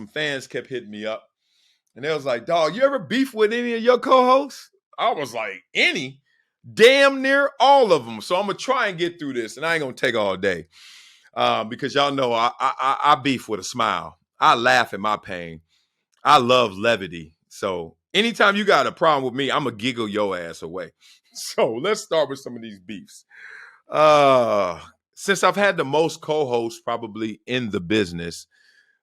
some fans kept hitting me up. And they was like, dog, you ever beef with any of your co-hosts? I was like, any? Damn near all of them. So I'm going to try and get through this. And I ain't going to take all day. Because y'all know I beef with a smile. I laugh at my pain. I love levity. So anytime you got a problem with me, I'm going to giggle your ass away. So let's start with some of these beefs. Since I've had the most co-hosts probably in the business,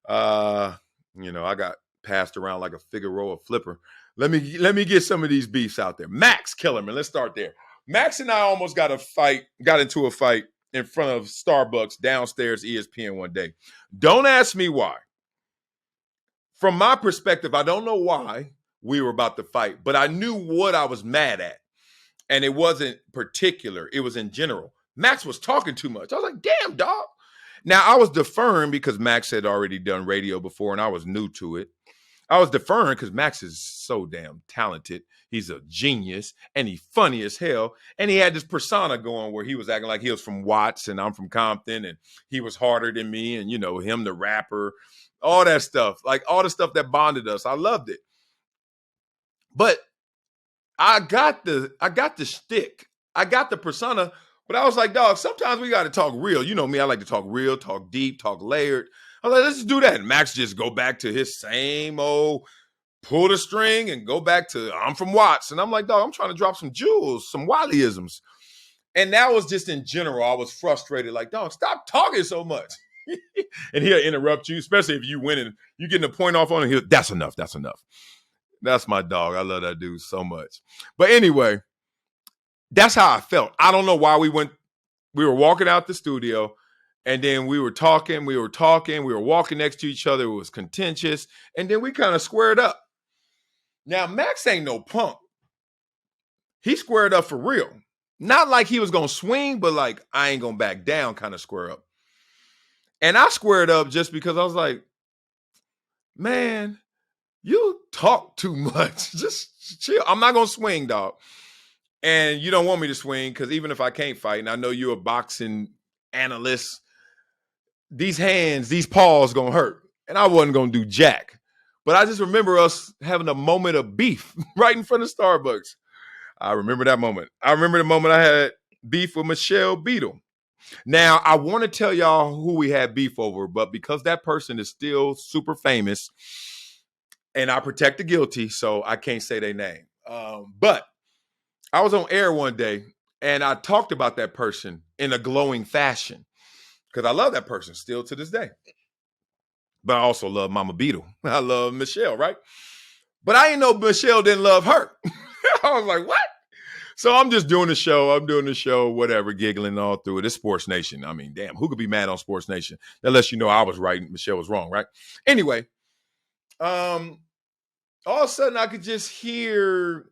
I got passed around like a Figaro flipper. Let me get some of these beefs out there. Max Kellerman, let's start there. Max and I almost got into a fight in front of Starbucks downstairs ESPN one day. Don't ask me why. From my perspective, I don't know why we were about to fight, but I knew what I was mad at. And it wasn't particular. It was in general. Max was talking too much. I was like, damn, dog. Now, I was deferring because Max had already done radio before and I was new to it. I was deferring because Max is so damn talented. He's a genius and he's funny as hell. And he had this persona going where he was acting like he was from Watts and I'm from Compton and he was harder than me and, him, the rapper, all that stuff. Like all the stuff that bonded us. I loved it. But I got the shtick. I got the persona, but I was like, dog, sometimes we got to talk real. You know me, I like to talk real, talk deep, talk layered. I was like, let's just do that. And Max just go back to his same old pull the string and go back to I'm from Watts. And I'm like, dog, I'm trying to drop some jewels, some Wileyisms. And that was just in general. I was frustrated, like, dog, stop talking so much. And he'll interrupt you, especially if you win and you getting a point off on him. That's enough. That's enough. That's my dog. I love that dude so much. But anyway, that's how I felt. I don't know why we were walking out the studio and then we were talking, we were walking next to each other. It was contentious. And then we kind of squared up. Now, Max ain't no punk. He squared up for real. Not like he was going to swing, but like I ain't going to back down kind of square up. And I squared up just because I was like, man, you talk too much. Just chill. I'm not going to swing, dog. And you don't want me to swing because even if I can't fight, and I know you're a boxing analyst, these hands, these paws going to hurt. And I wasn't going to do jack. But I just remember us having a moment of beef right in front of Starbucks. I remember that moment. I remember the moment I had beef with Michelle Beadle. Now, I want to tell y'all who we had beef over, but because that person is still super famous, and I protect the guilty, so I can't say their name. But I was on air one day, and I talked about that person in a glowing fashion because I love that person still to this day. But I also love Mama Beadle. I love Michelle, right? But I didn't know Michelle didn't love her. I was like, what? So I'm just doing the show. Whatever, giggling all through it. It's Sports Nation. I mean, damn, who could be mad on Sports Nation? That lets you know I was right and Michelle was wrong, right? Anyway, all of a sudden I could just hear,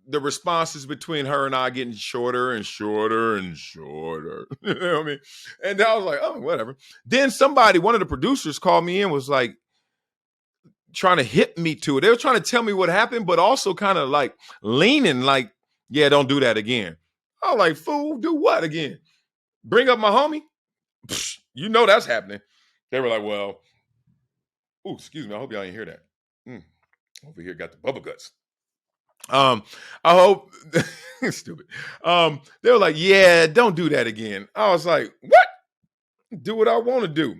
the responses between her and I getting shorter and shorter and shorter. You know what I mean? And I was like, oh, whatever. Then one of the producers called me in, was like trying to hit me to it. They were trying to tell me what happened, but also kind of like leaning like, yeah, don't do that again. I was like, fool, do what again? Bring up my homie? Psh, that's happening. They were like, well, excuse me. I hope y'all didn't hear that. Over here got the bubble guts. I hope stupid. They were like, yeah, don't do that again. I was like, what? Do what I want to do.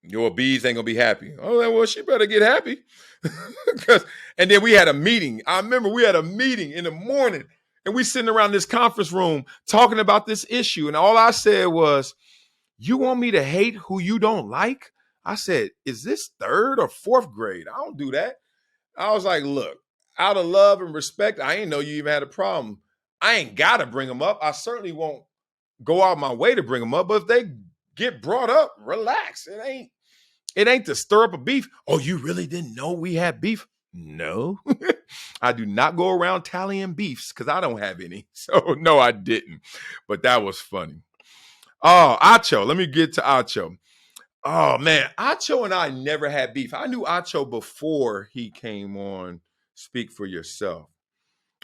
Your bees ain't gonna be happy. I was like, well, she better get happy. And then we had a meeting. I remember we had a meeting in the morning and we sitting around this conference room talking about this issue. And all I said was, you want me to hate who you don't like? I said, is this 3rd or 4th grade? I don't do that. I was like, look, out of love and respect, I ain't know you even had a problem. I ain't got to bring them up. I certainly won't go out my way to bring them up. But if they get brought up, relax. It ain't to stir up a beef. Oh, you really didn't know we had beef? No. I do not go around tallying beefs because I don't have any. So, no, I didn't. But that was funny. Oh, Acho. Let me get to Acho. Oh, man. Acho and I never had beef. I knew Acho before he came on Speak for Yourself.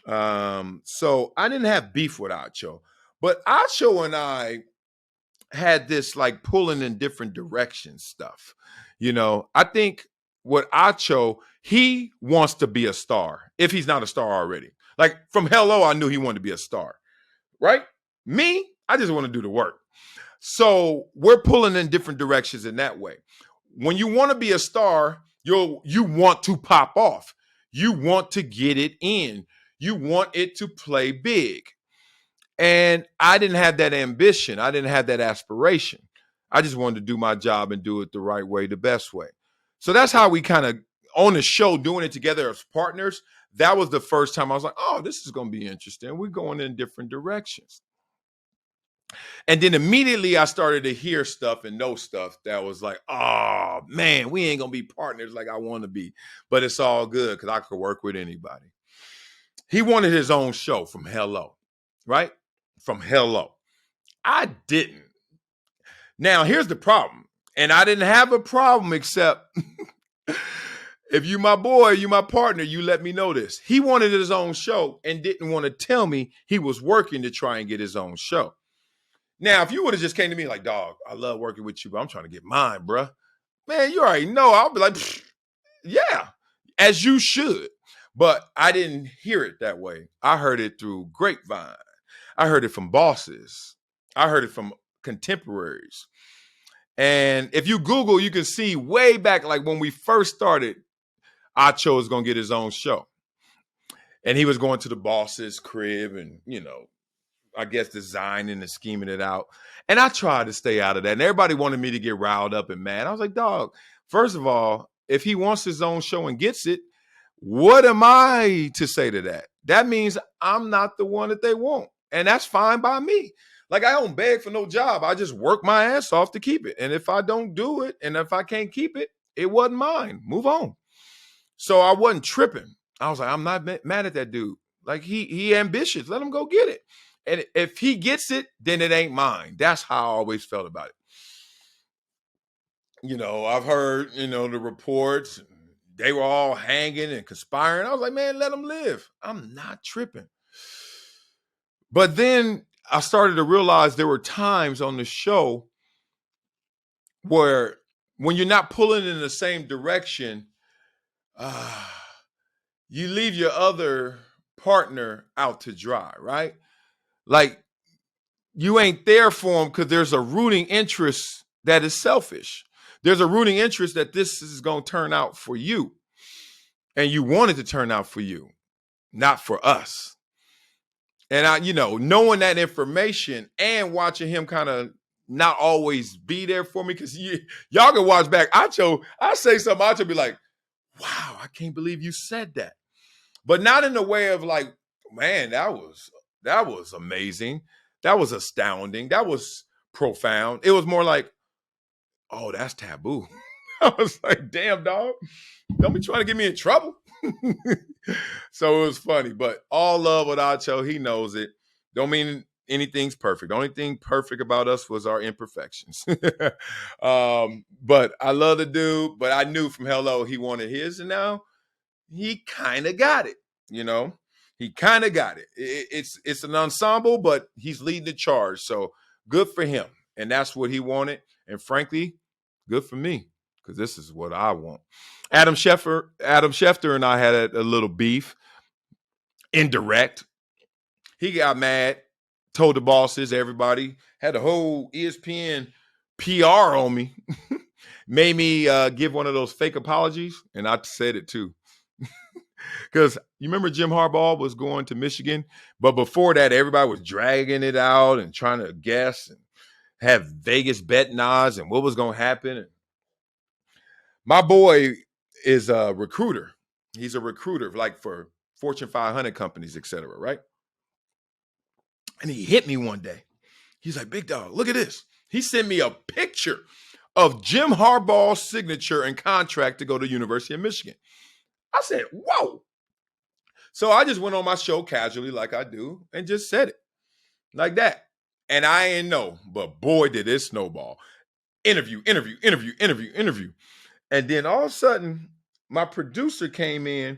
So I didn't have beef with Acho. But Acho and I had this like pulling in different directions stuff. I think with Acho, he wants to be a star if he's not a star already. Like from Hello, I knew he wanted to be a star, right? Me, I just want to do the work. So we're pulling in different directions in that way. When you want to be a star, you want to pop off. You want to get it in. You want it to play big. And I didn't have that ambition. I didn't have that aspiration. I just wanted to do my job and do it the right way, the best way. So that's how we kind of on the show doing it together as partners. That was the first time I was like, oh, this is going to be interesting. We're going in different directions. And then immediately I started to hear stuff and know stuff that was like, oh, man, we ain't going to be partners like I want to be. But it's all good because I could work with anybody. He wanted his own show from Hello, right? From Hello. I didn't. Now, here's the problem. And I didn't have a problem except if you my boy, you my partner, you let me know this. He wanted his own show and didn't want to tell me he was working to try and get his own show. Now, if you would have just came to me like, dog, I love working with you, but I'm trying to get mine, bruh. Man, you already know. I'll be like, yeah, as you should. But I didn't hear it that way. I heard it through grapevine. I heard it from bosses. I heard it from contemporaries. And if you Google, you can see way back, like when we first started, Acho was going to get his own show. And he was going to the boss's crib and, I guess designing and scheming it out. And I tried to stay out of that. And everybody wanted me to get riled up and mad. I was like, dog, first of all, if he wants his own show and gets it, what am I to say to that? That means I'm not the one that they want. And that's fine by me. Like I don't beg for no job. I just work my ass off to keep it. And if I don't do it, and if I can't keep it, it wasn't mine. Move on. So I wasn't tripping. I was like, I'm not mad at that dude. Like he ambitious. Let him go get it. And if he gets it, then it ain't mine. That's how I always felt about it. I've heard, the reports. They were all hanging and conspiring. I was like, man, let them live. I'm not tripping. But then I started to realize there were times on the show where when you're not pulling in the same direction, you leave your other partner out to dry, right? Like you ain't there for them because there's a rooting interest that is selfish. There's a rooting interest that this is going to turn out for you. And you want it to turn out for you, not for us. And I, knowing that information and watching him kind of not always be there for me, because y'all can watch back. Acho, I say something, Acho be like, wow, I can't believe you said that. But not in the way of like, man, that was amazing. That was astounding. That was profound. It was more like, oh, that's taboo. I was like, damn, dog. Don't be trying to get me in trouble. So it was funny. But all love with Acho. He knows it. Don't mean anything's perfect. The only thing perfect about us was our imperfections. But I love the dude. But I knew from Hello he wanted his. And now he kind of got it. He kind of got it. It's an ensemble, but he's leading the charge. So good for him. And that's what he wanted. And frankly, good for me, because this is what I want. Adam Schefter and I had a little beef. Indirect. He got mad, told the bosses, everybody, had a whole ESPN PR on me. Made me give one of those fake apologies. And I said it too. Because you remember Jim Harbaugh was going to Michigan, but before that, everybody was dragging it out and trying to guess and have Vegas betting odds and what was going to happen. And my boy is a recruiter. He's a recruiter, like for Fortune 500 companies, et cetera, right? And he hit me one day. He's like, big dog, look at this. He sent me a picture of Jim Harbaugh's signature and contract to go to University of Michigan. I said, whoa. So I just went on my show casually like I do and just said it like that. And I ain't know, but boy, did it snowball. Interview. And then all of a sudden, my producer came in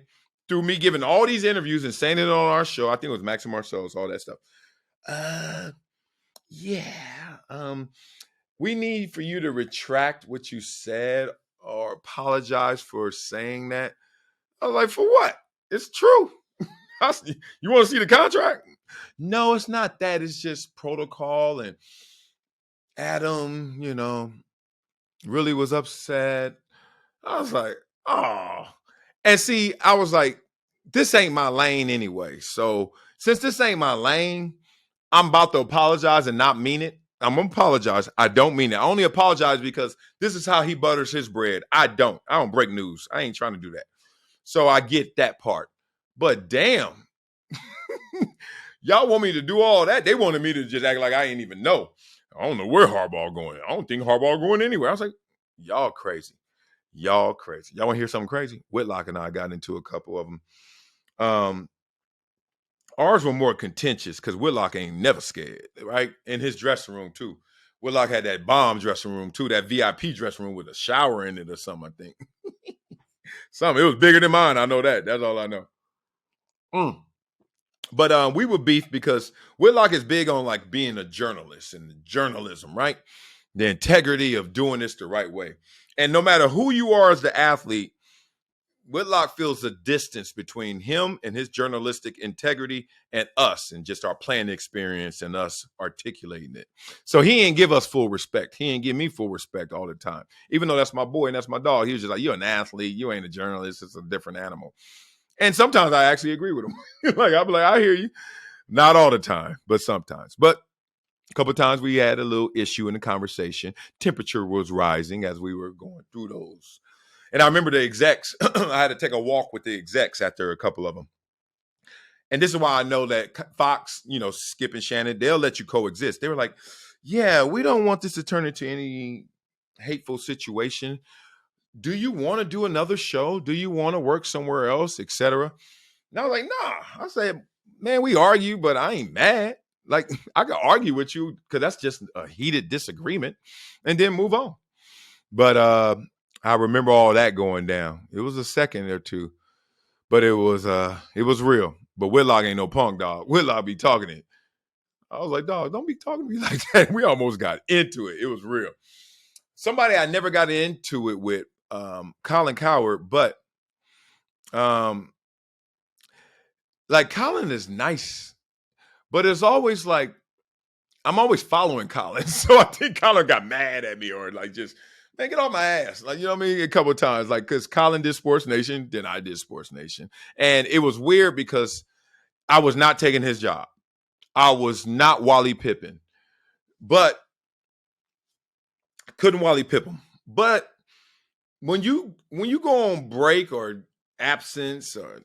through me giving all these interviews and saying it on our show. I think it was Max and Marcellus, all that stuff. We need for you to retract what you said or apologize for saying that. I was like, for what? It's true. You want to see the contract? No, it's not that. It's just protocol. And Adam, really was upset. I was like, oh. And see, I was like, this ain't my lane anyway. So since this ain't my lane, I'm about to apologize and not mean it. I'm gonna apologize. I don't mean it. I only apologize because this is how he butters his bread. I don't break news. I ain't trying to do that. So I get that part. But damn, y'all want me to do all that? They wanted me to just act like I ain't even know. I don't know where Harbaugh going. I don't think Harbaugh going anywhere. I was like, y'all crazy. Y'all crazy. Y'all want to hear something crazy? Whitlock and I got into a couple of them. Ours were more contentious because Whitlock ain't never scared, right? In his dressing room, too. Whitlock had that bomb dressing room, too, that VIP dressing room with a shower in it or something, I think. Something. It was bigger than mine. I know that. That's all I know. But we were beef because Whitlock is big on like being a journalist and journalism, right? The integrity of doing this the right way. And no matter who you are as the athlete, Whitlock feels a distance between him and his journalistic integrity and us and just our playing experience and us articulating it. So he ain't give us full respect. He ain't give me full respect all the time. Even though that's my boy and that's my dog, he was just like, you're an athlete. You ain't a journalist. It's a different animal. And sometimes I actually agree with him. Like, I'll be like, I hear you. Not all the time, but sometimes. But a couple of times we had a little issue in the conversation. Temperature was rising as we were going through those. And I remember the execs, I had to take a walk with the execs after a couple of them. And this is why I know that Fox, Skip and Shannon, they'll let you coexist. They were like, yeah, we don't want this to turn into any hateful situation. Do you want to do another show? Do you want to work somewhere else, etc.? And I was like, nah. I said, man, we argue, but I ain't mad. Like, I can argue with you because that's just a heated disagreement and then move on. But I remember all that going down. It was a second or two, but it was real. But Whitlock ain't no punk, dog. Whitlock be talking it. I was like, dog, don't be talking to me like that. We almost got into it. It was real. Somebody I never got into it with, Colin Coward, but like Colin is nice, but it's always like I'm always following Colin. So I think Colin got mad at me or like just, man, get off my ass. Like, you know what I mean? A couple of times, like, because Colin did Sports Nation, then I did Sports Nation. And it was weird because I was not taking his job. I was not Wally Pippen, but couldn't Wally Pip him. But when you go on break or absence or,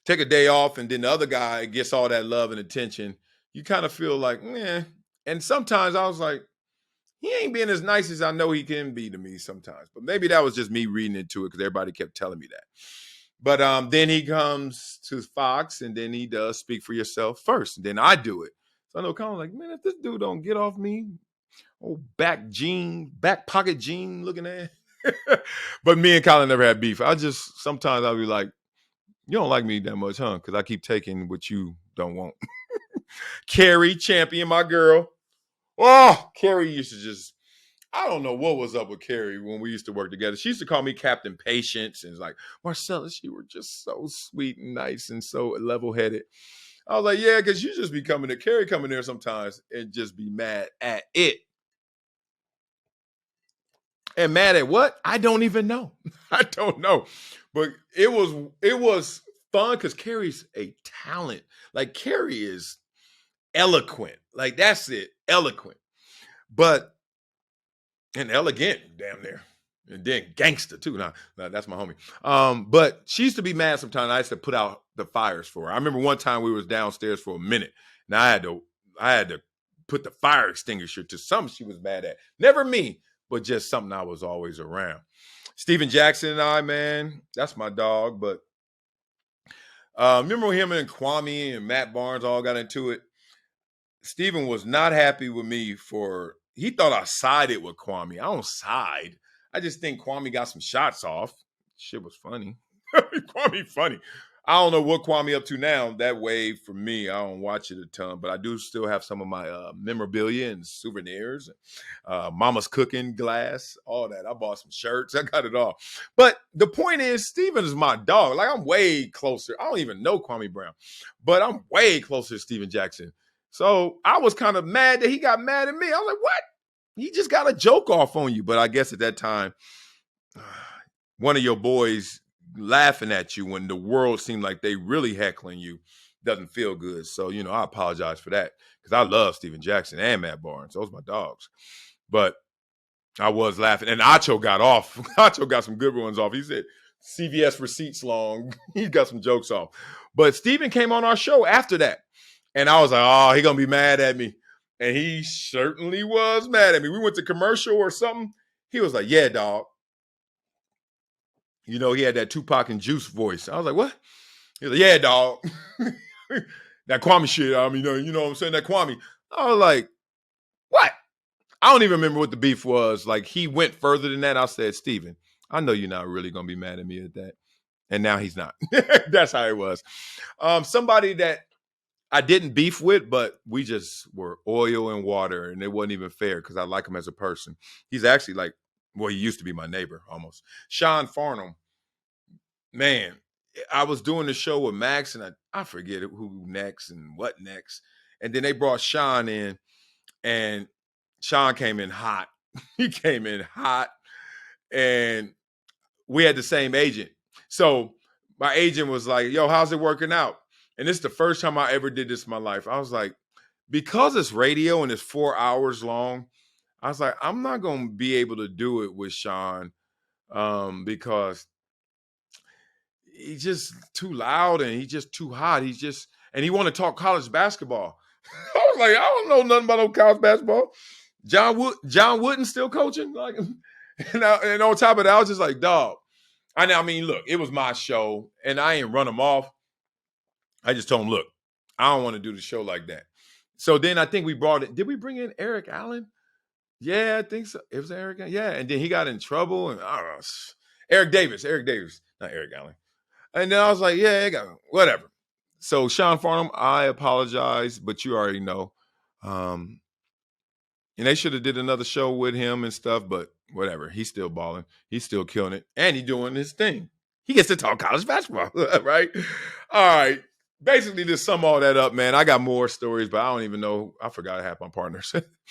take a day off and then the other guy gets all that love and attention, you kind of feel like, meh. And sometimes I was like, he ain't being as nice as I know he can be to me sometimes. But maybe that was just me reading into it because everybody kept telling me that. But then he comes to Fox and then he does Speak for Yourself first. And then I do it. So I know Colin's like, man, if this dude don't get off me, old back pocket jean looking at. But me and Colin never had beef. Sometimes I'll be like, you don't like me that much, huh? Because I keep taking what you don't want. Carrie, champion, my girl. Oh, Carrie used to just, I don't know what was up with Carrie when we used to work together. She used to call me Captain Patience and it's like, Marcellus, you were just so sweet and nice and so level-headed. I was like, yeah, because you just be Carrie coming there sometimes and just be mad at it. And mad at what? I don't even know. I don't know. But it was fun because Carrie's a talent. Like, Carrie is eloquent. Like, that's it. Eloquent. And elegant, damn near. And then gangster, too. Now, that's my homie. But she used to be mad sometimes. I used to put out the fires for her. I remember one time we was downstairs for a minute. Now, I had to put the fire extinguisher to something she was mad at. Never me, but just something I was always around. Steven Jackson and I, man, that's my dog. But remember when him and Kwame and Matt Barnes all got into it? Steven was not happy with me he thought I sided with Kwame. I don't side. I just think Kwame got some shots off. Shit was funny. Kwame funny. I don't know what Kwame up to now. That wave for me, I don't watch it a ton, but I do still have some of my memorabilia and souvenirs, Mama's cooking glass, all that. I bought some shirts. I got it all. But the point is, Steven is my dog. Like, I'm way closer. I don't even know Kwame Brown, but I'm way closer to Steven Jackson. So I was kind of mad that he got mad at me. I was like, what? He just got a joke off on you. But I guess at that time, one of your boys laughing at you when the world seemed like they really heckling you doesn't feel good. So, I apologize for that because I love Steven Jackson and Matt Barnes. Those are my dogs. But I was laughing. And Acho got off. Acho got some good ones off. He said, CVS receipts long. He got some jokes off. But Steven came on our show after that. And I was like, oh, he going to be mad at me. And he certainly was mad at me. We went to commercial or something. He was like, yeah, dog. He had that Tupac and Juice voice. I was like, what? He was like, yeah, dog. That Kwame shit. I mean, you know what I'm saying? That Kwame. I was like, what? I don't even remember what the beef was. Like, he went further than that. I said, Steven, I know you're not really going to be mad at me at that. And now he's not. That's how it was. Somebody that I didn't beef with, but we just were oil and water, and it wasn't even fair because I like him as a person. He's actually like, well, he used to be my neighbor almost. Sean Farnham. Man, I was doing the show with Max, and I forget who next and what next. And then they brought Sean in, and Sean came in hot. He came in hot, and we had the same agent. So my agent was like, yo, how's it working out? And this is the first time I ever did this in my life. I was like, because it's radio and it's 4 hours long, I was like, I'm not going to be able to do it with Sean because he's just too loud and he's just too hot. And he want to talk college basketball. I was like, I don't know nothing about no college basketball. John Wooden still coaching? Like, and on top of that, I was just like, dog. I mean, look, it was my show, and I ain't run him off. I just told him, look, I don't want to do the show like that. So then I think we brought it. Did we bring in Eric Allen? Yeah, I think so. It was Eric. Yeah, and then he got in trouble. And I don't know. Eric Davis, not Eric Allen. And then I was like, yeah, whatever. So Sean Farnham, I apologize, but you already know. And they should have did another show with him and stuff, but whatever. He's still balling. He's still killing it. And he's doing his thing. He gets to talk college basketball, right? All right. Basically, to sum all that up, man, I got more stories, but I don't even know. I forgot half my partners.